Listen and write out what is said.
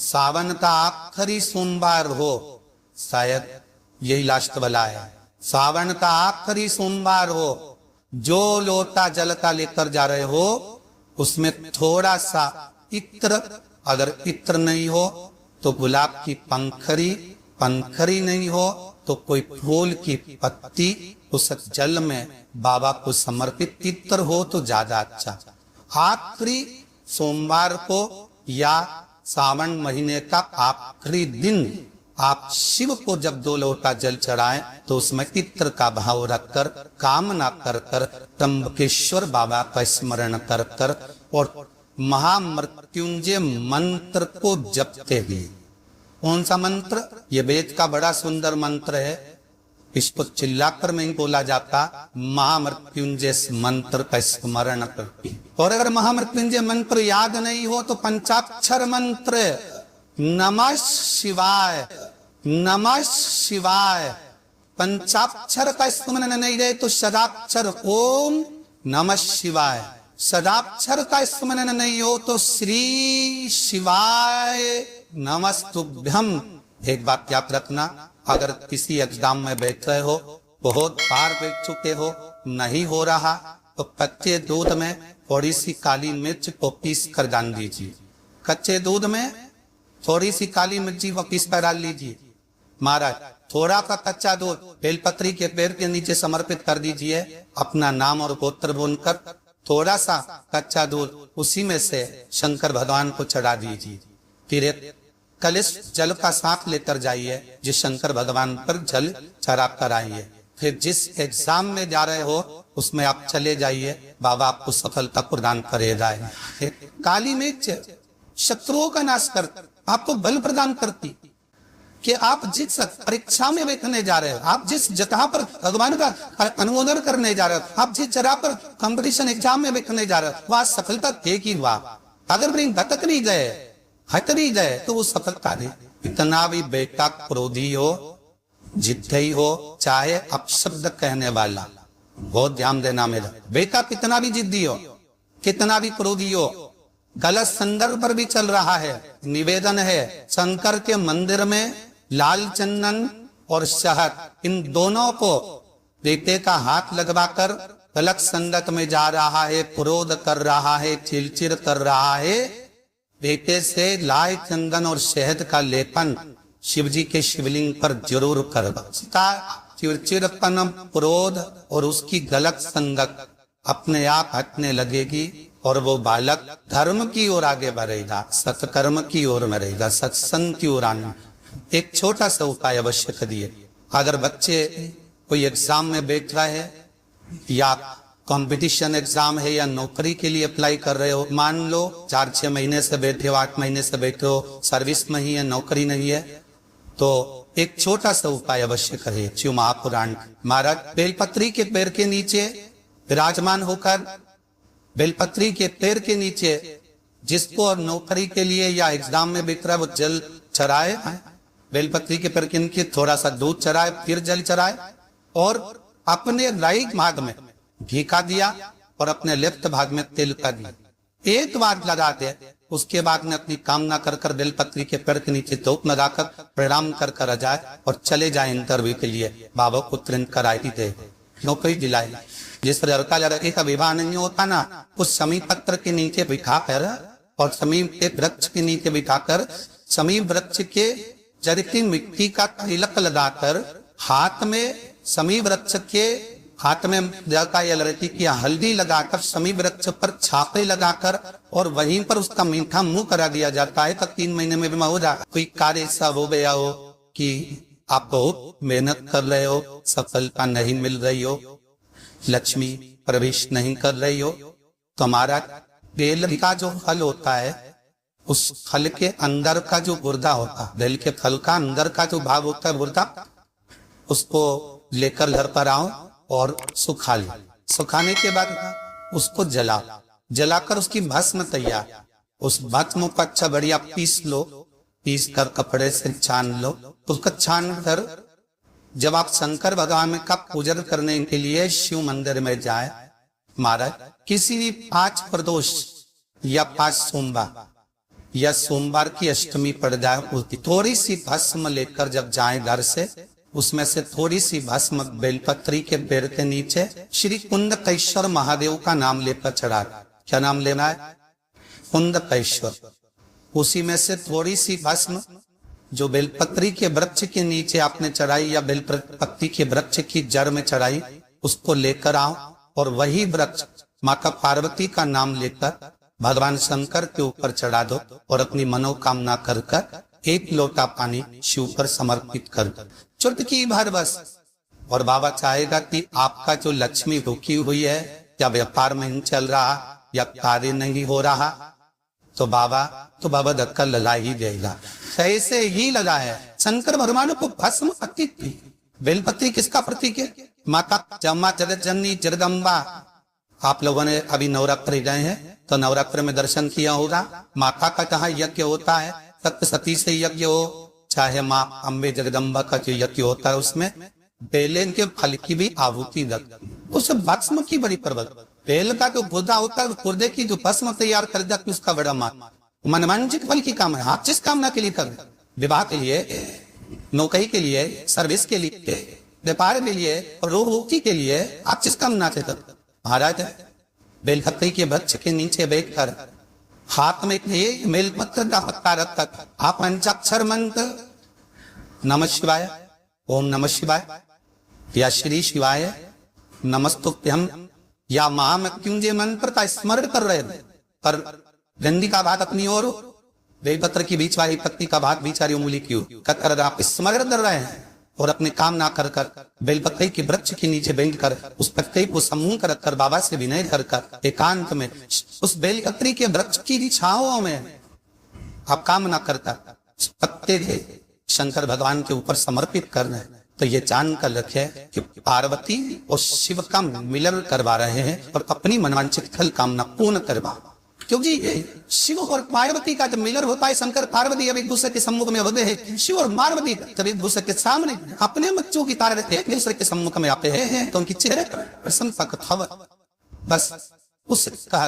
सावन का आखिरी सोमवार हो, शायद यही लास्ट वाला है। सावन का आखिरी सोमवार हो, जो लोटा जल का लेकर जा रहे हो उसमें थोड़ा सा इत्र, अगर इत्र नहीं हो तो गुलाब की पंखरी, पंखरी नहीं हो तो कोई फूल की पत्ती उस जल में बाबा को समर्पित, इत्र हो तो ज्यादा अच्छा। आखिरी सोमवार को या सावन महीने का आखिरी दिन आप शिव को जब 2 लोटा जल चढ़ाएं तो उसमें इत्र का भाव रखकर, कामना कर कर, त्र्यंबकेश्वर बाबा का स्मरण कर कर और महामृत्युंजय मंत्र को जपते हुए। कौन सा मंत्र? ये वेद का बड़ा सुंदर मंत्र है, इसको चिल्लाकर नहीं बोला जाता। महामृत्युंजय मंत्र का स्मरण करके, और अगर महामृत्युंजय मंत्र याद नहीं हो तो पंचाक्षर मंत्र नमः शिवाय, नमः शिवाय। पंचाक्षर का स्मरण नहीं रहे तो सदाक्षर ओम नमः शिवाय। सदाक्षर का स्मरण नहीं हो तो श्री शिवाय नमस्तुभ्यम। एक बात याद रखना, अगर किसी एग्जाम में बैठ रहे हो, बहुत बार बैठ चुके हो, नहीं हो रहा तो कच्चे दूध में थोड़ी सी काली मिर्च को पीस कर डाल दीजिए। कच्चे दूध में थोड़ी सी काली मिर्ची को पीस कर डाल लीजिए। महाराज थोड़ा सा कच्चा दूध बेलपत्री के पेड़ के नीचे समर्पित कर दीजिए, अपना नाम और गोत्र बोलकर थोड़ा सा कच्चा दूध उसी में से शंकर भगवान को चढ़ा दीजिए। फिर एक कलश जल का साथ लेकर जाइए, जिस शंकर भगवान पर जल चढ़ा कर आइए। फिर जिस एग्जाम में जा रहे हो उसमें आप चले जाइए, बाबा आपको सफलता प्रदान करेगा। काली मिर्च शत्रुओं का नाश कर, आपको बल प्रदान करती कि आप जिस परीक्षा में बैठने जा रहे हो, आप जिस जगह पर भगवान का अनुमोदन करने जा रहे हो, आप जिस जगह पर कंपटीशन एग्जाम में बैठने जा रहे हो, वहां सफलता देगी। वहां अगर कहीं भटक नहीं गए, हट नहीं गए तो वो सफलता नहीं। इतना भी बेटा क्रोधी हो, जिद्दी हो, चाहे अपशब्द कहने वाला, बहुत ध्यान देना मेरा बेटा, कितना भी जिद्दी हो, कितना भी क्रोधी हो, गलत संदर्भ पर भी चल रहा है। निवेदन है शंकर के मंदिर में लाल चंदन और शहद, इन दोनों को बेटे का हाथ लगवाकर गलत संगत में जा रहा है, क्रोध कर रहा है, चिड़चिड़ कर रहा है, बेटे से लाल चंदन और शहद का लेपन शिवजी के शिवलिंग पर जरूर कर। चिड़चिड़पन, क्रोध और उसकी गलत संगत अपने आप हटने लगेगी और वो बालक धर्म की ओर आगे बढ़ेगा, सत्कर्म की ओर में रहेगा, सत्संग की ओर आना। एक छोटा सा उपाय अवश्य करिए। अगर बच्चे कोई एग्जाम में बैठ रहा है या कंपटीशन एग्जाम है या नौकरी के लिए अप्लाई कर रहे हो, मान लो 4-6 महीने से बैठे हो, 8 महीने से बैठे हो, सर्विस में ही है, नौकरी नहीं है, तो एक छोटा सा उपाय अवश्य करिए। शिव महापुराण महाराज बेलपत्री के पेड़ के नीचे विराजमान होकर, बेलपत्री के पेड़ के नीचे जिसको नौकरी के लिए या एग्जाम में बैठ रहा है वो जल चढ़ाए, बेलपत्री के पेड़ के नीचे थोड़ा सा दूध चढ़ाए, फिर जल चढ़ाए और अपने राइट भाग में घी का दिया और अपने लेफ्ट भाग में तेल का दिया, एक बार लगा दे। उसके बाद में अपनी कामना कर कर बेलपत्री के पेड़ के नीचे धूप लगाकर प्रणाम कर कर जाए और चले जाए इंटरव्यू के लिए। बाबा को तुरंत कराई दे, नौकरी दिलाई। जिस लड़का लड़के का विवाह नहीं होता ना, उस समी पत्र के नीचे बिठा कर और समी के वृक्ष के नीचे बिठाकर समी वृक्ष के जड़ की मिट्टी का तिलक लगाकर हाथ में समी वृक्ष के हाथ में लड़का या लड़की की हल्दी लगाकर समी वृक्ष पर छापे लगाकर और वहीं पर उसका मीठा मुंह करा दिया जाता है। तो 3 महीने में भी हो जाए। कोई कार्य ऐसा हो गया हो कि आप बहुत मेहनत कर रहे हो, सफलता नहीं मिल रही हो, लक्ष्मी प्रवेश नहीं कर रही हो, तो हमारा बेल का जो फल होता है, उस फल के अंदर का जो गुर्दा होता है, बेल के फल का अंदर का जो भाग होता है गुर्दा, उसको लेकर घर पर आओ और सुखा लो। सुखाने के बाद उसको जलाकर उसकी भस्म तैयार, उस भस्म को अच्छा बढ़िया पीस लो, पीस कर कपड़े से छान लो। उसको छान कर जब आप शंकर भगवान का पूजन करने के लिए शिव मंदिर में जाए, महाराज किसी भी 5 प्रदोष या 5 सोमवार या सोमवार की अष्टमी पड़ जाए, थोड़ी सी भस्म लेकर जब जाए घर से, उसमें से थोड़ी सी भस्म बेलपत्री के पेड़ के नीचे श्री कुंदकेश्वर महादेव का नाम लेकर चढ़ा। क्या नाम लेना है? कुंदकेश्वर। उसी में से थोड़ी सी भस्म जो बेलपत्री के वृक्ष के नीचे आपने चढ़ाई या बेलपत्री के वृक्ष की जड़ में चढ़ाई, उसको लेकर आओ और वही वृक्ष माता पार्वती का नाम लेकर भगवान शंकर के ऊपर चढ़ा दो और अपनी मनोकामना कर कर एक लोटा पानी शिव पर समर्पित कर दो, चुटकी भर बस। और बाबा चाहेगा कि आपका जो लक्ष्मी रुकी हुई है, या व्यापार में नहीं चल रहा या कार्य नहीं हो रहा, तो बाबा धक्का लगा ही देगा। ऐसे ही लगा है शंकर भगवान को भस्म प्रतीक थी। बेलपत्री किसका प्रतीक है? माता जमा जगत जननी जगदम्बा। आप लोगों ने अभी नवरात्र गए हैं तो नवरात्र में दर्शन किया होगा। माता का कहाँ यज्ञ होता है, सत्य सती से यज्ञ हो, चाहे माँ अम्बे जगदम्बा का जो यज्ञ होता है, उसमें बेलन के फल की भी आहुति लगती, उस भस्म की बड़ी प्रबल। बेल का जो गुर्दा होता है, गुर्दे की जो भस्म तैयार कर जाती, उसका बड़ा मान। मनवांछित फल की कामना, आप जिस कामना के लिए कर, विवाह के लिए, नौकरी के लिए, सर्विस के लिए, व्यापार के लिए और रोग मुक्ति के लिए, आप जिस कामना से कर, महाराज बेलपत्री के वृक्ष के नीचे बैठकर हाथ में बेलपत्र का पत्ता रखकर आप पंचाक्षर मंत्र नमः शिवाय, ओम नमः शिवाय या श्री शिवाय नमस्तुभ्यं या महामृत्युंजय मंत्र का स्मरण कर रहे थे। पर गंदी का बात अपनी ओर, बेलपत्र की बीच वाली पत्ती का भाग बीच वाली उंगली की कर आप स्मरण कर रहे हैं और अपने काम ना कर कर बेलपत्री के वृक्ष के नीचे बैठकर उस पत्ते को समूह कर कर बाबा से विनय कर कर एकांत में उस बेलपत्री के वृक्ष की छाओं में आप काम ना करता पत्ते थे शंकर भगवान के ऊपर समर्पित कर रहे हैं। तो ये जान कर रखे कि पार्वती और शिव का मिलन करवा रहे हैं और अपनी मनवांछित फल कामना पूर्ण करवा, क्योंकि शिव और पार्वती का जब मिलन होता है, शंकर पार्वती जब एक दूसरे के सम्मुख में होते हैं, शिव और पार्वती जब एक दूसरे के सामने अपने बच्चों की तरह एक दूसरे के सम्मुख में आते हैं, तो उनकी चेहरे पर प्रसन्नता का था। बस उस कहा